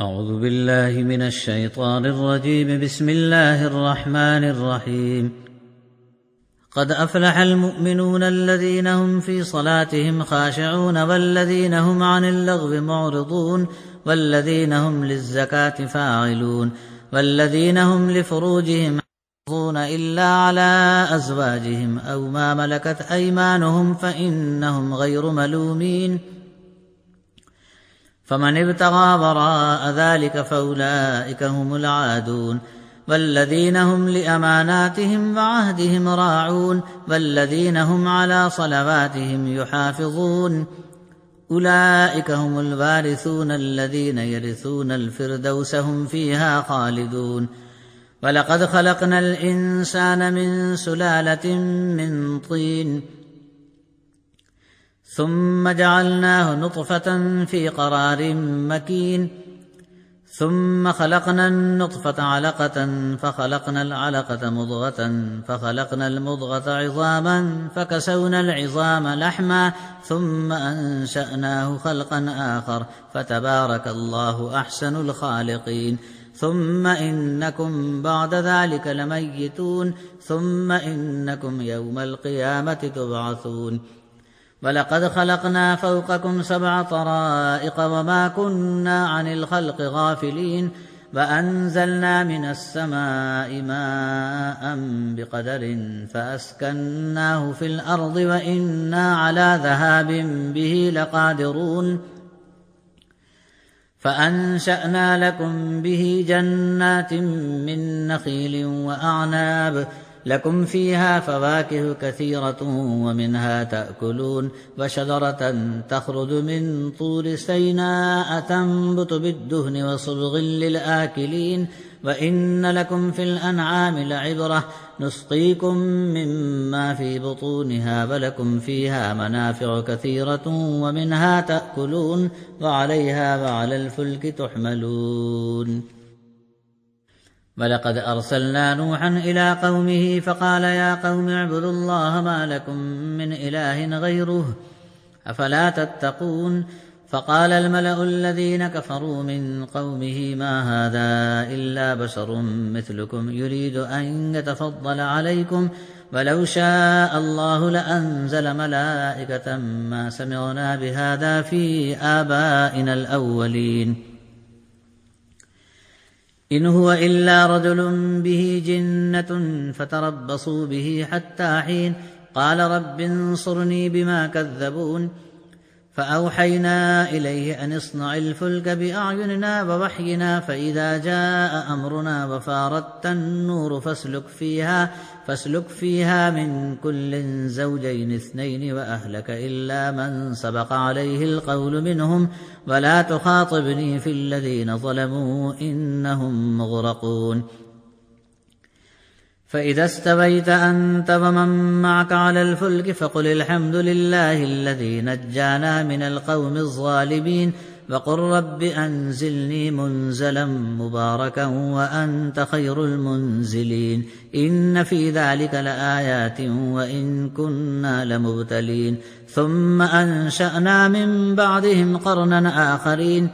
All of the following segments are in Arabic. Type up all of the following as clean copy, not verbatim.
أعوذ بالله من الشيطان الرجيم. بسم الله الرحمن الرحيم. قد أفلح المؤمنون الذين هم في صلاتهم خاشعون والذين هم عن اللغو معرضون والذين هم للزكاة فاعلون والذين هم لفروجهم حافظون إلا على أزواجهم أو ما ملكت أيمانهم فإنهم غير ملومين، فمن ابتغى وراء ذلك فأولئك هم العادون والذين هم لأماناتهم وعهدهم راعون والذين هم على صلواتهم يحافظون أولئك هم الوارثون الذين يرثون الفردوس هم فيها خالدون. ولقد خلقنا الإنسان من سلالة من طين ثم جعلناه نطفة في قرار مكين ثم خلقنا النطفة علقة فخلقنا العلقة مضغة فخلقنا المضغة عظاما فكسونا العظام لحما ثم أنشأناه خلقا آخر فتبارك الله أحسن الخالقين. ثم إنكم بعد ذلك لميتون ثم إنكم يوم القيامة تبعثون. ولقد خلقنا فوقكم 7 طرائق وما كنا عن الخلق غافلين وأنزلنا من السماء ماء بقدر فأسكناه في الأرض وإنا على ذهاب به لقادرون. فأنشأنا لكم به جنات من نخيل وأعناب لكم فيها فواكه كثيرة ومنها تأكلون وشجرة تخرج من طور سيناء تنبت بالدهن وصبغ للآكلين وإن لكم في الأنعام لعبرة نسقيكم مما في بطونها ولكم فيها منافع كثيرة ومنها تأكلون وعليها وعلى الفلك تحملون. ولقد أرسلنا نوحا إلى قومه فقال يا قوم اعبدوا الله ما لكم من إله غيره أفلا تتقون. فقال الملأ الذين كفروا من قومه ما هذا إلا بشر مثلكم يريد أن يتفضل عليكم ولو شاء الله لأنزل ملائكة ما سمعنا بهذا في آبائنا الأولين إن هو إلا رجل به جنة فتربصوا به حتى حين. قال رب انصرني بما كذبون. فأوحينا إليه أن اصنع الفلك بأعيننا ووحينا فإذا جاء أمرنا وفارت النور فاسلك فيها من كل زوجين 2 وأهلك إلا من سبق عليه القول منهم ولا تخاطبني في الذين ظلموا إنهم مغرقون. فإذا استويت أنت ومن معك على الفلك فقل الحمد لله الذي نجانا من القوم الظالمين وقل رب أنزلني منزلا مباركا وأنت خير المنزلين إن في ذلك لآيات وإن كنا لمبتلين. ثم أنشأنا من بعدهم قرنا آخرين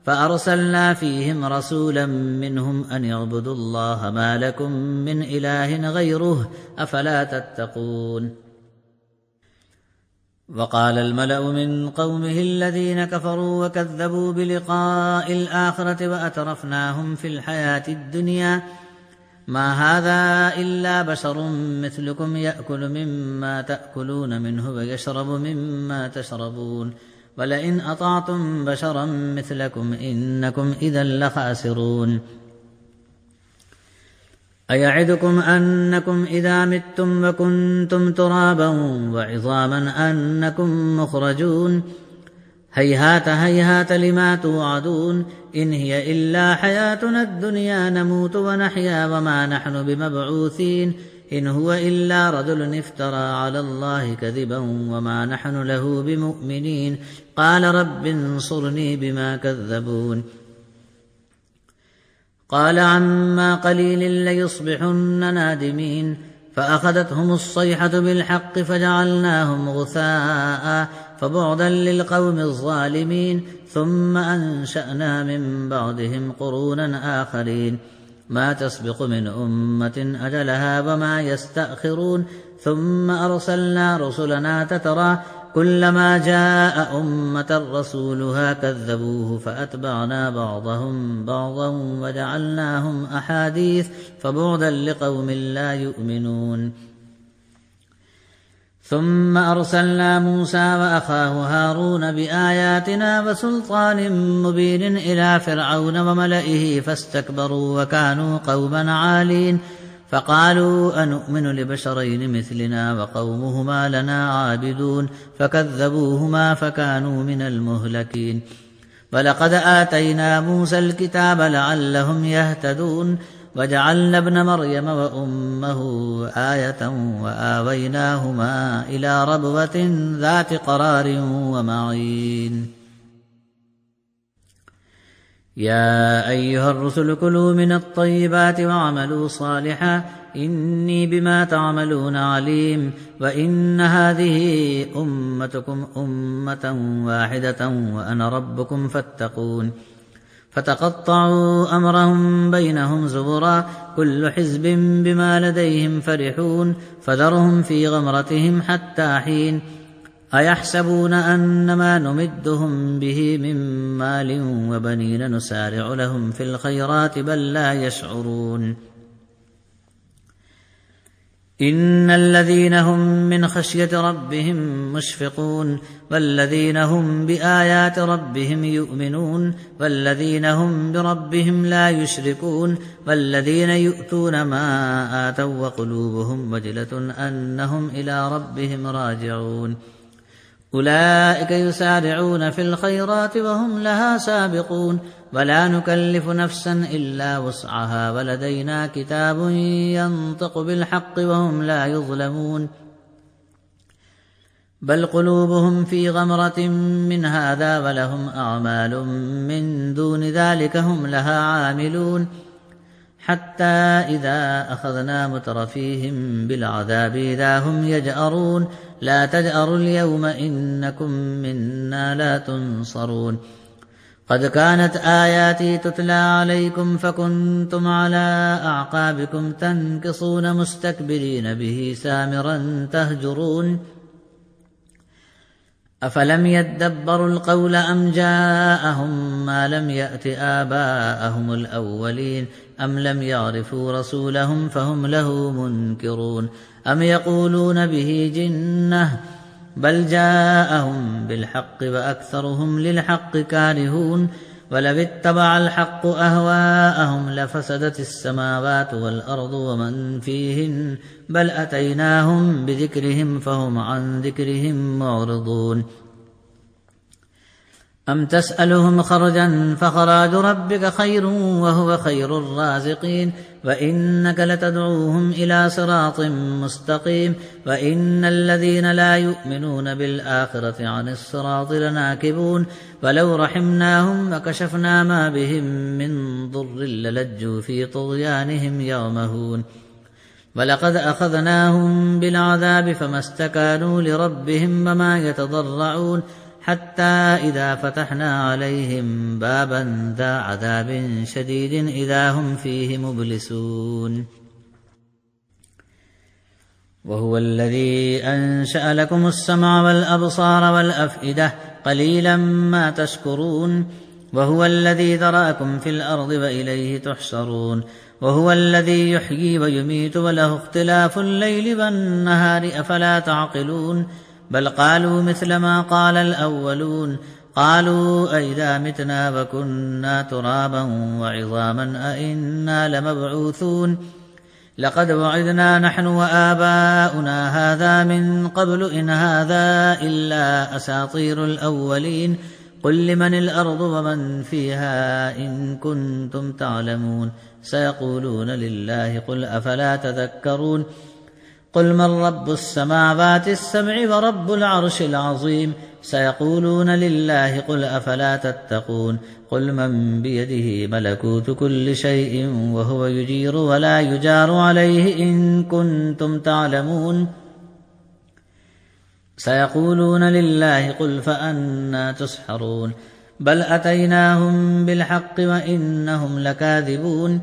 فأرسلنا فيهم رسولا منهم أن اعبدوا الله ما لكم من إله غيره أفلا تتقون. وقال الملأ من قومه الذين كفروا وكذبوا بلقاء الآخرة وأترفناهم في الحياة الدنيا ما هذا إلا بشر مثلكم يأكل مما تأكلون منه ويشرب مما تشربون ولئن أطعتم بشرا مثلكم إنكم إذا لخاسرون. أيعدكم أنكم إذا متم وكنتم ترابا وعظاما أنكم مخرجون هيهات هيهات لما توعدون إن هي إلا حياتنا الدنيا نموت ونحيا وما نحن بمبعوثين إن هو إلا رجل افترى على الله كذبا وما نحن له بمؤمنين. قال رب انصرني بما كذبون. قال عما قليل ليصبحن نادمين فأخذتهم الصيحة بالحق فجعلناهم غثاء فبعدا للقوم الظالمين. ثم أنشأنا من بعدهم قرونا آخرين ما تسبق من أمة أجلها وما يستأخرون ثم أرسلنا رسلنا تترى كلما جاء أمة رسولها كذبوه فأتبعنا بعضهم بعضا وجعلناهم أحاديث فبعدا لقوم لا يؤمنون ثم أرسلنا موسى وأخاه هارون بآياتنا وسلطان مبين إلى فرعون وملئه فاستكبروا وكانوا قوما عالين فقالوا أنؤمن لبشرين مثلنا وقومهما لنا عابدون فكذبوهما فكانوا من المهلكين ولقد آتينا موسى الكتاب لعلهم يهتدون وجعلنا ابن مريم وأمه آية وآويناهما إلى ربوة ذات قرار ومعين يا أيها الرسل كلوا من الطيبات واعملوا صالحا إني بما تعملون عليم وإن هذه أمتكم أمة واحدة وأنا ربكم فاتقون فتقطعوا أمرهم بينهم زبرا كل حزب بما لديهم فرحون فذرهم في غمرتهم حتى حين أيحسبون أنما نمدهم به من مال وبنين نسارع لهم في الخيرات بل لا يشعرون إن الذين هم من خشية ربهم مشفقون والذين هم بآيات ربهم يؤمنون والذين هم بربهم لا يشركون والذين يؤتون ما آتوا وقلوبهم وجلة أنهم إلى ربهم راجعون أولئك يسارعون في الخيرات وهم لها سابقون ولا نكلف نفسا إلا وسعها ولدينا كتاب ينطق بالحق وهم لا يظلمون بل قلوبهم في غمرة من هذا ولهم أعمال من دون ذلك هم لها عاملون حتى إذا أخذنا مترفيهم بالعذاب إذا هم يجأرون لا تجأروا اليوم إنكم منا لا تنصرون قد كانت آياتي تتلى عليكم فكنتم على أعقابكم تنكصون مستكبرين به سامرا تهجرون أفلم يدبروا القول أم جاءهم ما لم يأت آباءهم الأولين أم لم يعرفوا رسولهم فهم له منكرون أم يقولون به جنة بل جاءهم بالحق وأكثرهم للحق كارهون ولو اتبع الحق أهواءهم لفسدت السماوات والأرض ومن فيهن بل أتيناهم بذكرهم فهم عن ذكرهم معرضون أم تسألهم خرجا فخراج ربك خير وهو خير الرازقين وإنك لتدعوهم إلى صراط مستقيم وإن الذين لا يؤمنون بالآخرة عن الصراط لناكبون ولو رحمناهم وكشفنا ما بهم من ضر للجوا في طغيانهم يعمهون ولقد أخذناهم بالعذاب فما استكانوا لربهم وما يتضرعون حتى إذا فتحنا عليهم بابا ذا عذاب شديد إذا هم فيه مبلسون وهو الذي أنشأ لكم السمع والأبصار والأفئدة قليلا ما تشكرون وهو الذي ذرأكم في الأرض وإليه تحشرون وهو الذي يحيي ويميت وله اختلاف الليل والنهار أفلا تعقلون بل قالوا مثل ما قال الأولون قالوا أئذا متنا وكنا ترابا وعظاما أئنا لمبعوثون لقد وعدنا نحن وآباؤنا هذا من قبل إن هذا إلا أساطير الأولين قل لمن الأرض ومن فيها إن كنتم تعلمون سيقولون لله قل أفلا تذكرون قل من رب السماوات السبع ورب العرش العظيم سيقولون لله قل أفلا تتقون قل من بيده ملكوت كل شيء وهو يجير ولا يجار عليه إن كنتم تعلمون سيقولون لله قل فأنى تسحرون بل أتيناهم بالحق وإنهم لكاذبون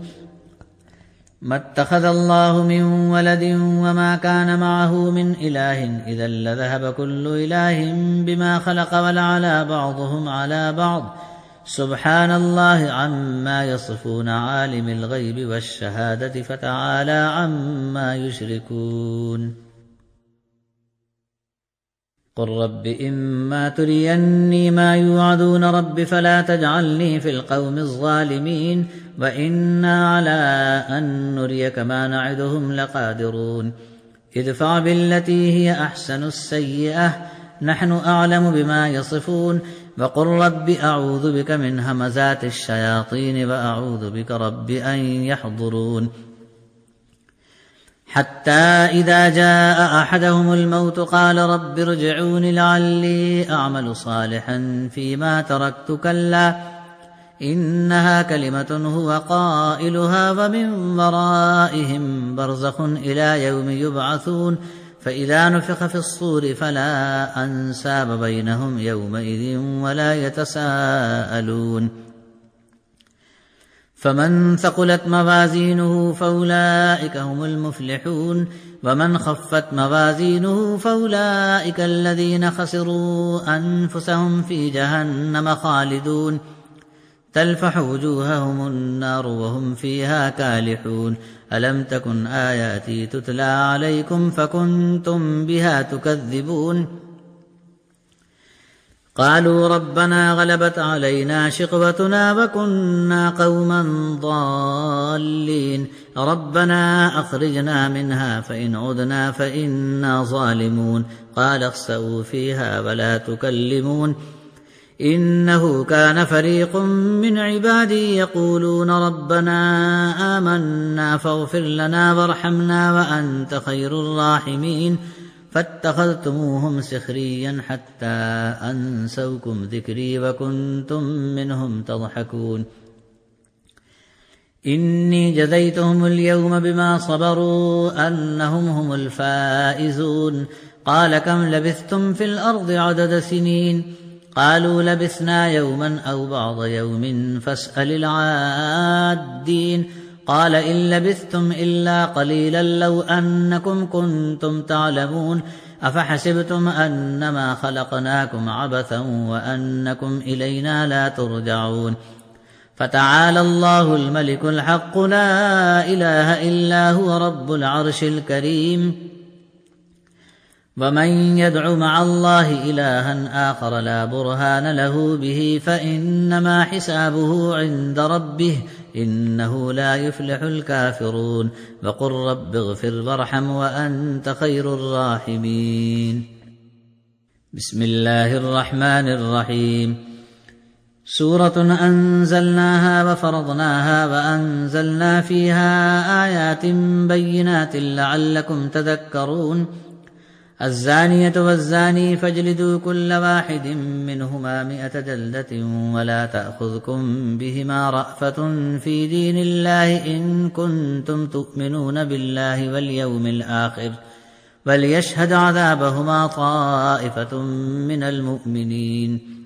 ما اتخذ الله من ولد وما كان معه من إله إذا لذهب كل إله بما خلق ولعلى بعضهم على بعض سبحان الله عما يصفون عالم الغيب والشهادة فتعالى عما يشركون قل رب إما تريني ما يوعدون رب فلا تجعلني في القوم الظالمين وإنا على أن نريك ما نعدهم لقادرون ادفع بالتي هي أحسن السيئة نحن أعلم بما يصفون وقل رب أعوذ بك من همزات الشياطين وأعوذ بك رب أن يحضرون حتى إذا جاء أحدهم الموت قال رب ارجعون لعلي أعمل صالحا فيما تركت كلا إنها كلمة هو قائلها ومن ورائهم برزخ إلى يوم يبعثون فإذا نفخ في الصور فلا أنساب بينهم يومئذ ولا يتساءلون فمن ثقلت موازينه فأولئك هم المفلحون ومن خفت موازينه فأولئك الذين خسروا أنفسهم في جهنم خالدون تلفح وجوههم النار وهم فيها كالحون ألم تكن آياتي تتلى عليكم فكنتم بها تكذبون قالوا ربنا غلبت علينا شقوتنا وكنا قوما ضالين ربنا أخرجنا منها فإن عدنا فإنا ظالمون قال اخسئوا فيها ولا تكلمون إنه كان فريق من عبادي يقولون ربنا آمنا فاغفر لنا وارحمنا وأنت خير الراحمين فاتخذتموهم سخريا حتى أنسوكم ذكري وكنتم منهم تضحكون إني جزيتهم اليوم بما صبروا أنهم هم الفائزون قال كم لبثتم في الأرض عدد سنين قالوا لبثنا يوما أو بعض يوم فاسأل العادين قال إن لبثتم إلا قليلا لو أنكم كنتم تعلمون أفحسبتم أنما خلقناكم عبثا وأنكم إلينا لا ترجعون فتعالى الله الملك الحق لا إله إلا هو رب العرش الكريم ومن يدع مع الله إلها آخر لا برهان له به فإنما حسابه عند ربه إنه لا يفلح الكافرون وقل رب اغفر وارحم وأنت خير الراحمين بسم الله الرحمن الرحيم سورة أنزلناها وفرضناها وأنزلنا فيها آيات بينات لعلكم تذكرون الزانية والزاني فاجلدوا كل واحد منهما 100 جلدة ولا تأخذكم بهما رأفة في دين الله إن كنتم تؤمنون بالله واليوم الآخر وليشهد عذابهما طائفة من المؤمنين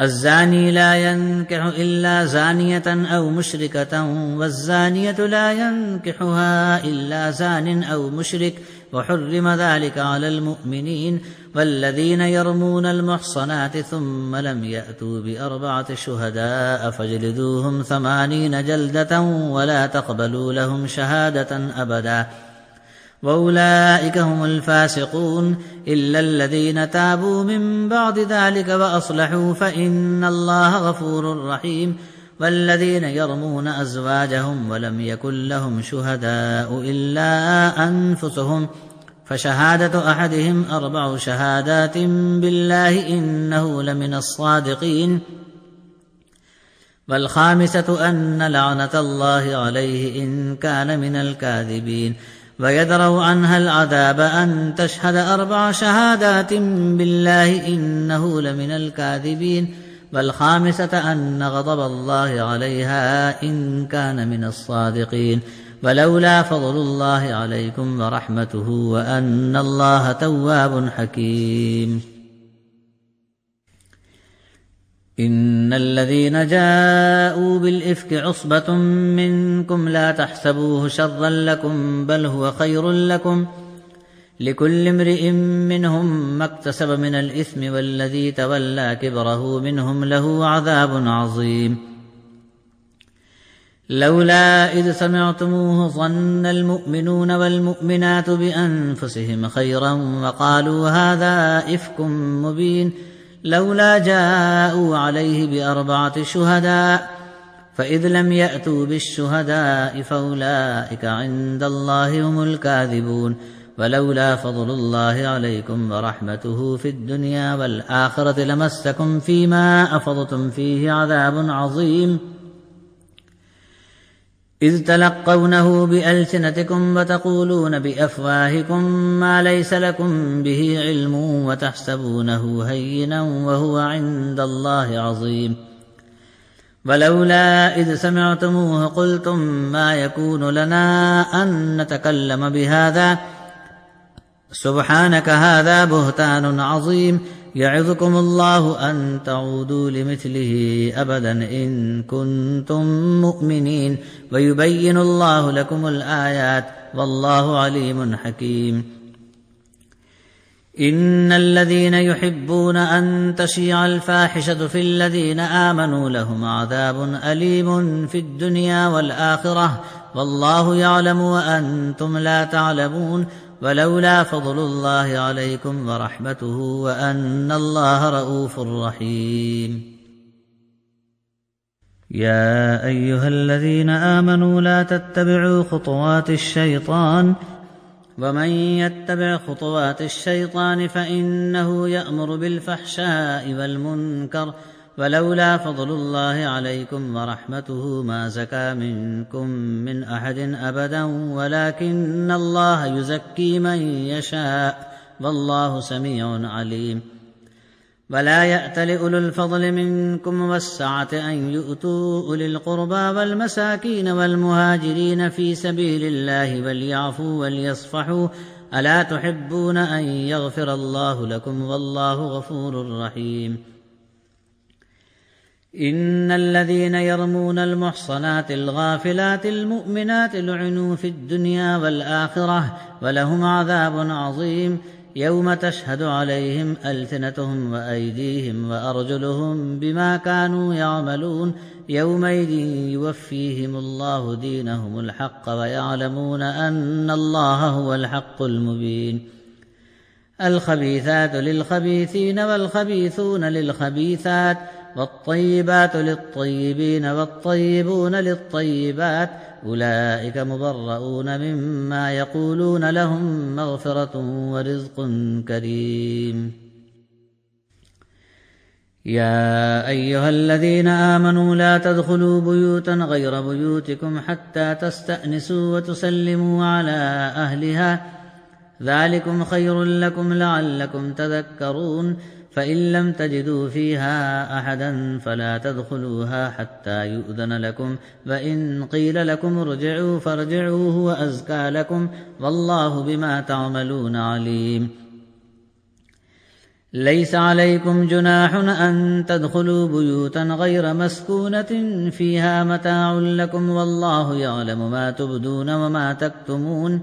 الزاني لا ينكح إلا زانية أو مشركة والزانية لا ينكحها إلا زان أو مشرك وحرم ذلك على المؤمنين والذين يرمون المحصنات ثم لم يأتوا ب4 شهداء فاجلدوهم 80 جلدة ولا تقبلوا لهم شهادة أبدا وأولئك هم الفاسقون إلا الذين تابوا من بعد ذلك وأصلحوا فإن الله غفور رحيم والذين يرمون أزواجهم ولم يكن لهم شهداء إلا أنفسهم فشهادة أحدهم 4 شهادات بالله إنه لمن الصادقين والخامسة أن لعنة الله عليه إن كان من الكاذبين ويدروا عنها العذاب أن تشهد 4 شهادات بالله إنه لمن الكاذبين والخامسة أن غضب الله عليها إن كان من الصادقين ولولا فضل الله عليكم ورحمته وأن الله تواب حكيم إن الذين جاءوا بالإفك عصبة منكم لا تحسبوه شرا لكم بل هو خير لكم لكل امرئ منهم ما اكتسب من الإثم والذي تولى كبره منهم له عذاب عظيم لولا إذ سمعتموه ظن المؤمنون والمؤمنات بأنفسهم خيرا وقالوا هذا إفك مبين لولا جاءوا عليه بأربعة شهداء فإذ لم يأتوا بالشهداء فأولئك عند الله هم الكاذبون ولولا فضل الله عليكم ورحمته في الدنيا والآخرة لمسكم فيما أفضتم فيه عذاب عظيم إذ تلقونه بألسنتكم وتقولون بأفواهكم ما ليس لكم به علم وتحسبونه هينا وهو عند الله عظيم ولولا إذ سمعتموه قلتم ما يكون لنا أن نتكلم بهذا سبحانك هذا بهتان عظيم يعظكم الله أن تعودوا لمثله أبدا إن كنتم مؤمنين ويبين الله لكم الآيات والله عليم حكيم إن الذين يحبون أن تشيع الفاحشة في الذين آمنوا لهم عذاب أليم في الدنيا والآخرة والله يعلم وأنتم لا تعلمون ولولا فضل الله عليكم ورحمته وأن الله رؤوف رحيم يا أيها الذين آمنوا لا تتبعوا خطوات الشيطان ومن يتبع خطوات الشيطان فإنه يأمر بالفحشاء والمنكر ولولا فضل الله عليكم ورحمته ما زكى منكم من أحد أبدا ولكن الله يزكي من يشاء والله سميع عليم ولا يأتل أولو الفضل منكم والسعة أن يؤتوا أولي القربى والمساكين والمهاجرين في سبيل الله وليعفوا وليصفحوا ألا تحبون أن يغفر الله لكم والله غفور رحيم إن الذين يرمون المحصنات الغافلات المؤمنات لعنوا في الدنيا والآخرة ولهم عذاب عظيم يوم تشهد عليهم ألسنتهم وأيديهم وأرجلهم بما كانوا يعملون يومئذ يوفيهم الله دينهم الحق ويعلمون أن الله هو الحق المبين الخبيثات للخبيثين والخبيثون للخبيثات والطيبات للطيبين والطيبون للطيبات أولئك مبرؤون مما يقولون لهم مغفرة ورزق كريم يا أيها الذين آمنوا لا تدخلوا بيوتا غير بيوتكم حتى تستأنسوا وتسلموا على أهلها ذلكم خير لكم لعلكم تذكرون فإن لم تجدوا فيها أحدا فلا تدخلوها حتى يؤذن لكم وإن قيل لكم ارجعوا فارجعوا هو أزكى لكم والله بما تعملون عليم ليس عليكم جناح أن تدخلوا بيوتا غير مسكونة فيها متاع لكم والله يعلم ما تبدون وما تكتمون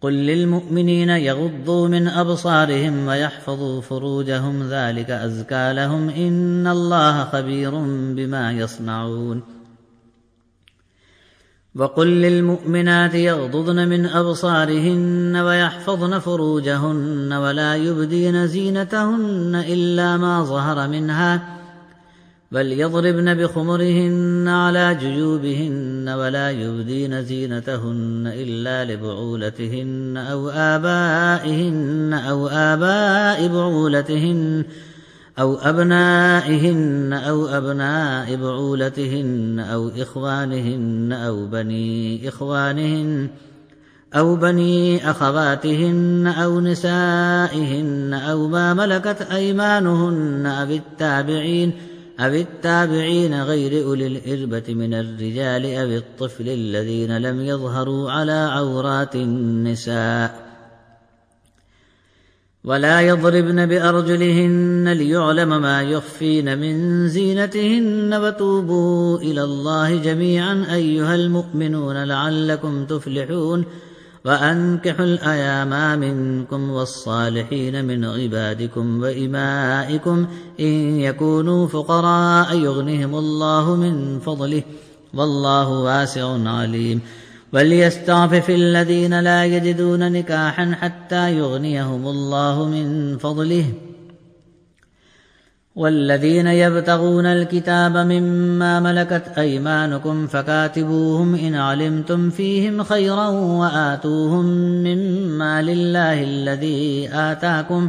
قل للمؤمنين يغضوا من أبصارهم ويحفظوا فروجهم ذلك أزكى لهم إن الله خبير بما يصنعون وقل للمؤمنات يغضضن من أبصارهن ويحفظن فروجهن ولا يبدين زينتهن إلا ما ظهر منها وليضربن بخمرهن على جيوبهن ولا يبدين زينتهن إلا لبعولتهن أو آبائهن أو آباء بعولتهن أو أبنائهن أو أبناء بعولتهن أو إخوانهن أو بني إخوانهن أو بني أخواتهن أو نسائهن أو ما ملكت أيمانهن أو التابعين غير أولي الإربة من الرجال أو الطفل الذين لم يظهروا على عورات النساء ولا يضربن بأرجلهن ليعلم ما يخفين من زينتهن وتوبوا إلى الله جميعا أيها المؤمنون لعلكم تفلحون وأنكحوا الأيام منكم والصالحين من عبادكم وإمائكم إن يكونوا فقراء يغنهم الله من فضله والله واسع عليم وليستعفف الذين لا يجدون نكاحا حتى يغنيهم الله من فضله والذين يبتغون الكتاب مما ملكت أيمانكم فكاتبوهم إن علمتم فيهم خيرا وآتوهم مما لله الذي آتاكم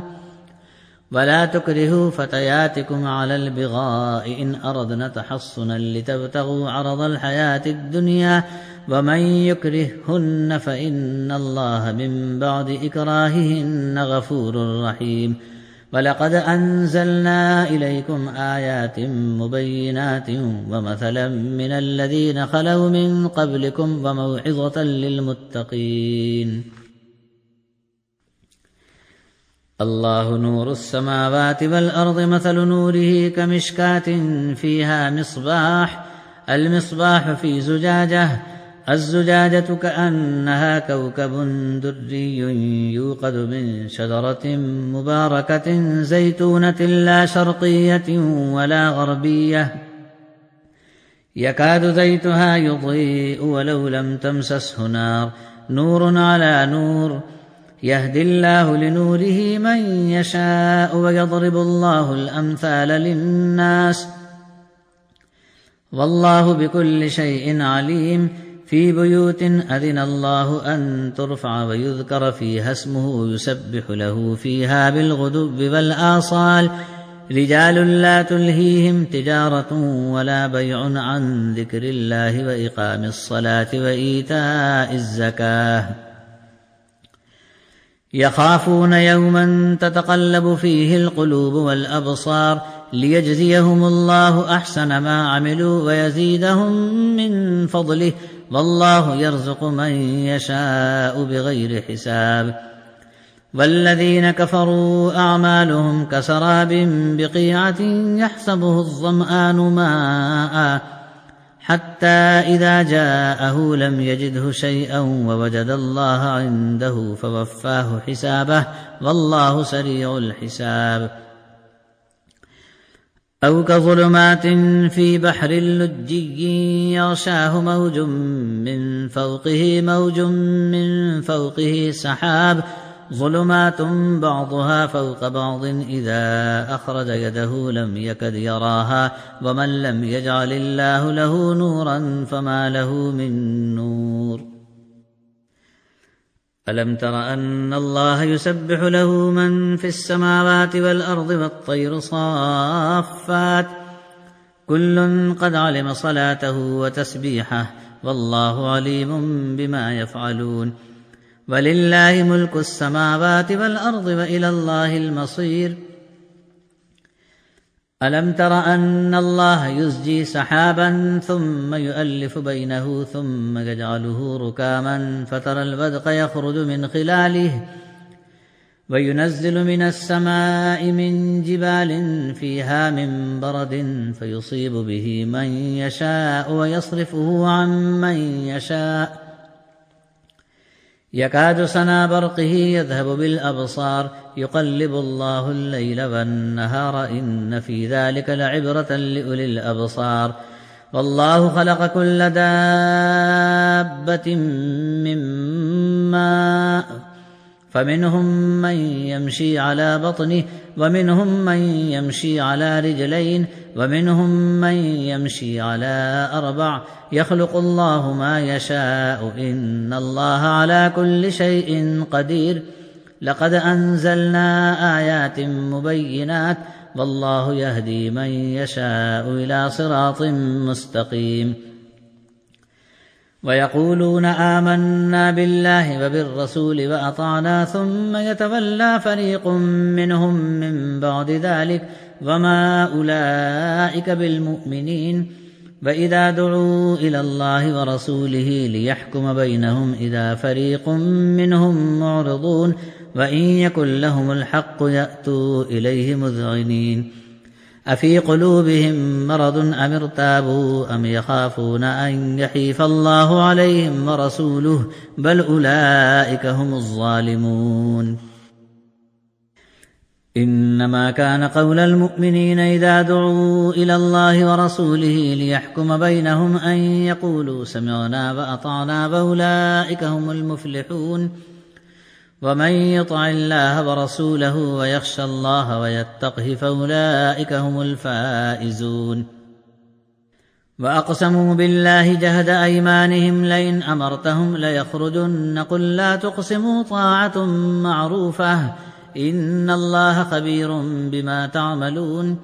ولا تكرهوا فتياتكم على البغاء إن أردنا تحصنا لتبتغوا عرض الحياة الدنيا ومن يكرههن فإن الله من بعد إكراههن غفور رحيم ولقد أنزلنا إليكم آيات مبينات ومثلا من الذين خلوا من قبلكم وموعظة للمتقين الله نور السماوات والأرض مثل نوره كمشكاة فيها مصباح المصباح في زجاجة الزجاجة كأنها كوكب دري يوقد من شجرة مباركة زيتونة لا شرقية ولا غربية يكاد زيتها يضيء ولو لم تمسسه نار نور على نور يهدي الله لنوره من يشاء ويضرب الله الأمثال للناس والله بكل شيء عليم في بيوت أذن الله أن ترفع ويذكر فيها اسمه يسبح له فيها بالغدو والآصال رجال لا تلهيهم تجارة ولا بيع عن ذكر الله وإقام الصلاة وإيتاء الزكاة يخافون يوما تتقلب فيه القلوب والأبصار ليجزيهم الله أحسن ما عملوا ويزيدهم من فضله والله يرزق من يشاء بغير حساب والذين كفروا أعمالهم كسراب بقيعة يحسبه الظمآن ماء حتى إذا جاءه لم يجده شيئا ووجد الله عنده فوفاه حسابه والله سريع الحساب أو كظلمات في بحر لجي يغشاه موج من فوقه سحاب ظلمات بعضها فوق بعض إذا أخرج يده لم يكد يراها ومن لم يجعل الله له نورا فما له من نور ألم تر أن الله يسبح له من في السماوات والأرض والطير صافات كل قد علم صلاته وتسبيحه والله عليم بما يفعلون ولله ملك السماوات والأرض وإلى الله المصير ألم تر أن الله يزجي سحابا ثم يؤلف بينه ثم يجعله ركاما فترى الودق يخرج من خلاله وينزل من السماء من جبال فيها من برد فيصيب به من يشاء ويصرفه عن من يشاء يكاد سنا برقه يذهب بالأبصار يقلب الله الليل والنهار إن في ذلك لعبرة لأولي الأبصار والله خلق كل دابة من ماء فمنهم من يمشي على بطنه ومنهم من يمشي على رجلين ومنهم من يمشي على أربع يخلق الله ما يشاء إن الله على كل شيء قدير لقد أنزلنا آيات مبينات والله يهدي من يشاء إلى صراط مستقيم ويقولون آمنا بالله وبالرسول وأطعنا ثم يتولى فريق منهم من بعد ذلك وما أولئك بالمؤمنين وإذا دعوا إلى الله ورسوله ليحكم بينهم إذا فريق منهم معرضون وإن يكن لهم الحق يأتوا إليه مذعنين أفي قلوبهم مرض أم ارتابوا أم يخافون أن يحيف الله عليهم ورسوله بل أولئك هم الظالمون إنما كان قول المؤمنين إذا دعوا إلى الله ورسوله ليحكم بينهم أن يقولوا سمعنا وأطعنا فأولئك هم المفلحون ومن يطع الله ورسوله ويخشى الله ويتقه فأولئك هم الفائزون وأقسموا بالله جهد أيمانهم لئن أمرتهم ليخرجن قل لا تقسموا طاعة معروفة إن الله خبير بما تعملون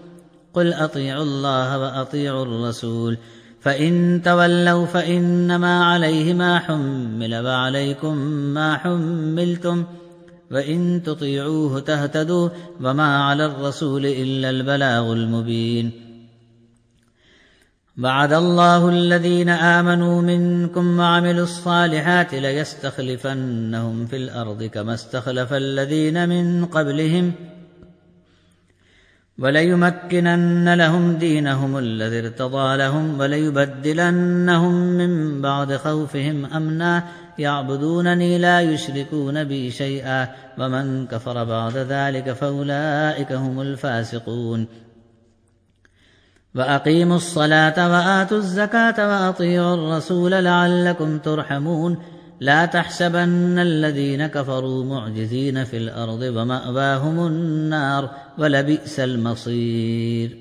قل أطيعوا الله وأطيعوا الرسول فإن تولوا فإنما عليه ما حمل وعليكم ما حملتم وإن تطيعوه تهتدوا وما على الرسول إلا البلاغ المبين وعد الله الذين آمنوا منكم وعملوا الصالحات ليستخلفنهم في الأرض كما استخلف الذين من قبلهم وليمكنن لهم دينهم الذي ارتضى لهم وليبدلنهم من بعد خوفهم أمنا يعبدونني لا يشركون بي شيئا ومن كفر بعد ذلك فأولئك هم الفاسقون وأقيموا الصلاة وآتوا الزكاة وأطيعوا الرسول لعلكم ترحمون لا تحسبن الذين كفروا معجزين في الأرض ومأواهم النار ولبئس المصير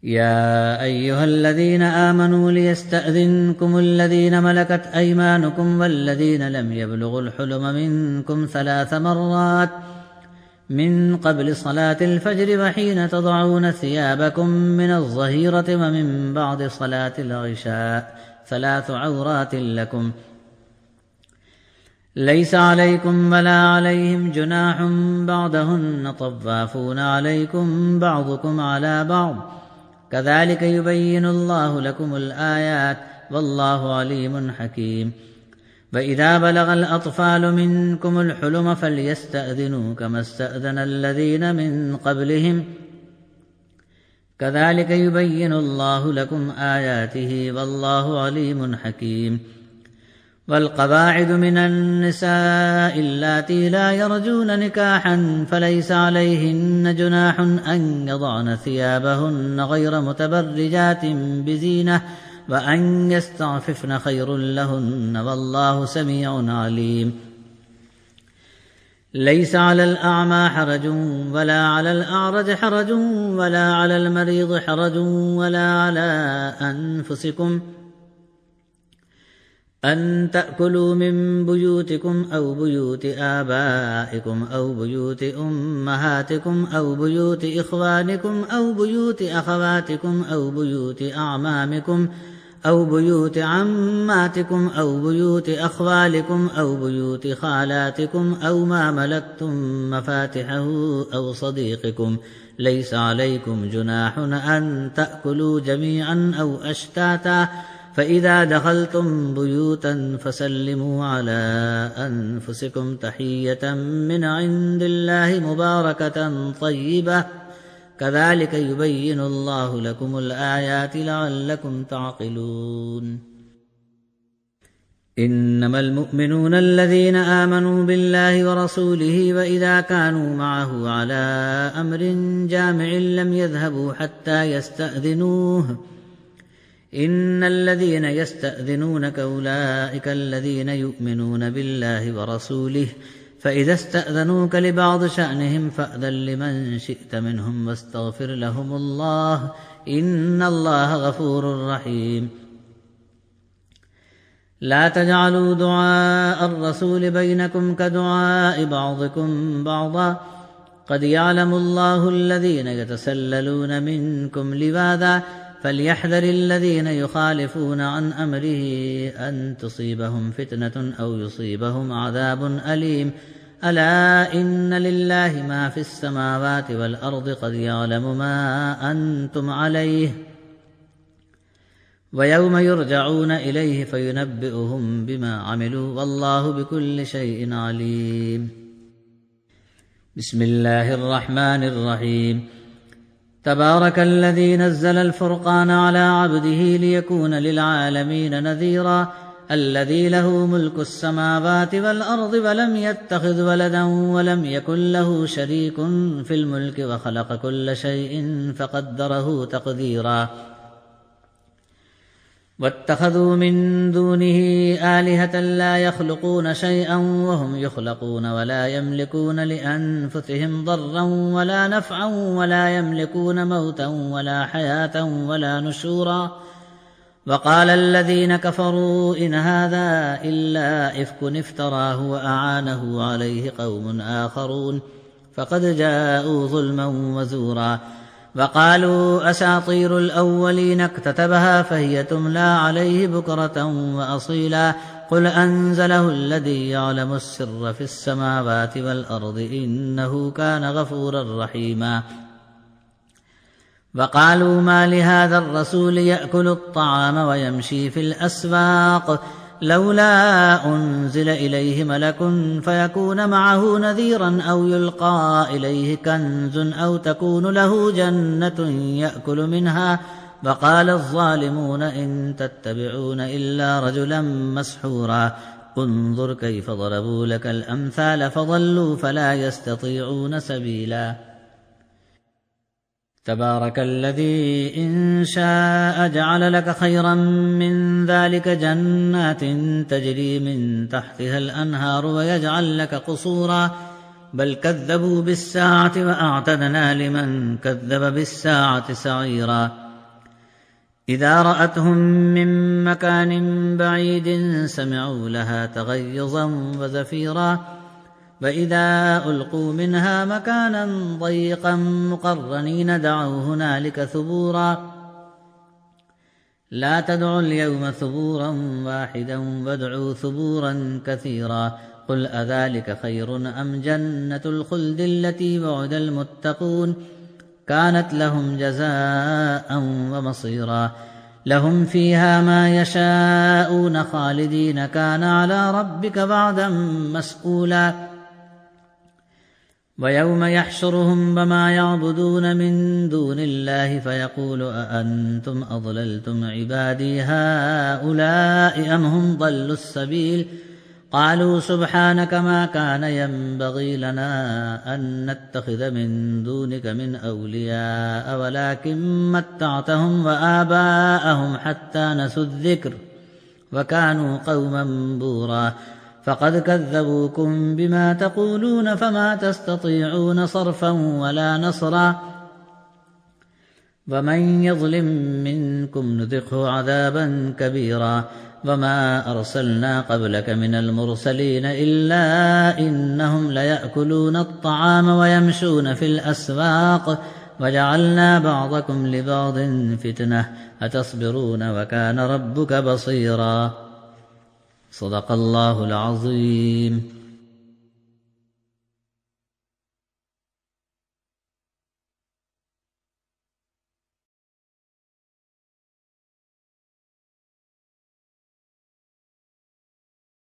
يا أيها الذين آمنوا ليستأذنكم الذين ملكت أيمانكم والذين لم يبلغوا الحلم منكم 3 مرات من قبل صلاة الفجر وحين تضعون ثيابكم من الظهيرة ومن بعد صلاة العشاء 3 عورات لكم ليس عليكم ولا عليهم جناح بعدهن طوافون عليكم بعضكم على بعض كذلك يبين الله لكم الآيات والله عليم حكيم وإذا بلغ الأطفال منكم الحلم فليستأذنوا كما استأذن الذين من قبلهم كذلك يبين الله لكم آياته والله عليم حكيم والقواعد من النساء اللاتي لا يرجون نكاحا فليس عليهن جناح أن يضعن ثيابهن غير متبرجات بزينة وأن يستعففن خير لهن والله سميع عليم ليس على الأعمى حرج ولا على الأعرج حرج ولا على المريض حرج ولا على أنفسكم أن تأكلوا من بيوتكم أو بيوت آبائكم أو بيوت أمهاتكم أو بيوت إخوانكم أو بيوت أخواتكم أو بيوت أعمامكم أو بيوت عماتكم أو بيوت أخوالكم أو بيوت خالاتكم أو ما ملكتم مفاتحه أو صديقكم ليس عليكم جناح أن تأكلوا جميعا أو أشتاتا فإذا دخلتم بيوتا فسلموا على أنفسكم تحية من عند الله مباركة طيبة كذلك يبين الله لكم الآيات لعلكم تعقلون إنما المؤمنون الذين آمنوا بالله ورسوله وإذا كانوا معه على أمر جامع لم يذهبوا حتى يستأذنوه إن الذين يستأذنونك أولئك الذين يؤمنون بالله ورسوله فإذا استأذنوك لبعض شأنهم فأذن لمن شئت منهم واستغفر لهم الله إن الله غفور رحيم لا تجعلوا دعاء الرسول بينكم كدعاء بعضكم بعضا قد يعلم الله الذين يتسللون منكم لواذا فليحذر الذين يخالفون عن أمره أن تصيبهم فتنة أو يصيبهم عذاب أليم ألا إن لله ما في السماوات والأرض قد يعلم ما أنتم عليه ويوم يرجعون إليه فينبئهم بما عملوا والله بكل شيء عليم. بسم الله الرحمن الرحيم. تبارك الذي نزل الفرقان على عبده ليكون للعالمين نذيرا الذي له ملك السماوات والأرض ولم يتخذ ولدا ولم يكن له شريك في الملك وخلق كل شيء فقدره تقديرا واتخذوا من دونه آلهة لا يخلقون شيئا وهم يخلقون ولا يملكون لأنفسهم ضرا ولا نفعا ولا يملكون موتا ولا حياة ولا نشورا وقال الذين كفروا إن هذا إلا إفك افتراه وأعانه عليه قوم آخرون فقد جاءوا ظلما وزورا وقالوا أساطير الأولين اكتتبها فهي تملى عليه بكرة وأصيلا قل أنزله الذي يعلم السر في السماوات والأرض إنه كان غفورا رحيما وقالوا ما لهذا الرسول يأكل الطعام ويمشي في الأسواق لولا أنزل إليه ملك فيكون معه نذيرا أو يلقى إليه كنز أو تكون له جنة يأكل منها وقال الظالمون إن تتبعون إلا رجلا مسحورا انظر كيف ضربوا لك الأمثال فضلوا فلا يستطيعون سبيلا تبارك الذي إن شاء جعل لك خيرا من ذلك جنات تجري من تحتها الأنهار ويجعل لك قصورا بل كذبوا بالساعة وأعتدنا لمن كذب بالساعة سعيرا إذا رأتهم من مكان بعيد سمعوا لها تغيظا وزفيرا وإذا ألقوا منها مكانا ضيقا مقرنين دعوا هنالك ثبورا لا تدعوا اليوم ثبورا واحدا وادعوا ثبورا كثيرا قل أذلك خير أم جنة الخلد التي وعد المتقون كانت لهم جزاء ومصيرا لهم فيها ما يشاءون خالدين كان على ربك وعدا مسئولا ويوم يحشرهم وما يعبدون من دون الله فيقول أأنتم أضللتم عبادي هؤلاء أم هم ضلوا السبيل قالوا سبحانك ما كان ينبغي لنا أن نتخذ من دونك من أولياء ولكن متعتهم وآباءهم حتى نسوا الذكر وكانوا قوما بورا فقد كذبوكم بما تقولون فما تستطيعون صرفا ولا نصرا ومن يظلم منكم نذقه عذابا كبيرا وما أرسلنا قبلك من المرسلين إلا إنهم ليأكلون الطعام ويمشون في الأسواق وجعلنا بعضكم لبعض فتنة أتصبرون وكان ربك بصيرا صدق الله العظيم.